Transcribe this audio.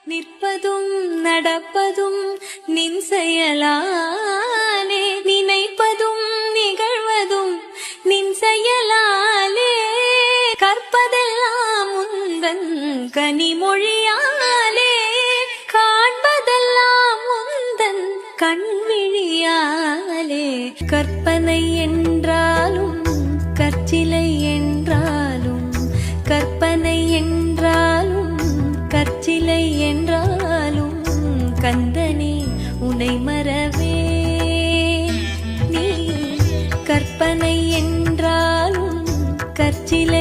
நிற்பதும் நடப்பதும் நின் செயலாலே, நினைப்பதும் நிகழ்வதும் நின் செயலாலே, கற்பதெல்லாம் உந்தன் கனிமொழியாலே, காண்பதெல்லாம் உந்தன் கண்விழியாலே. கற்பனை என்றாலும் கற்சிலை என்றாலும், கற்பனை என்றாலும் கற்சிலை என்றாலும், கந்தனே உனை மறவே. நீ கற்பனை என்றாலும் கற்சிலை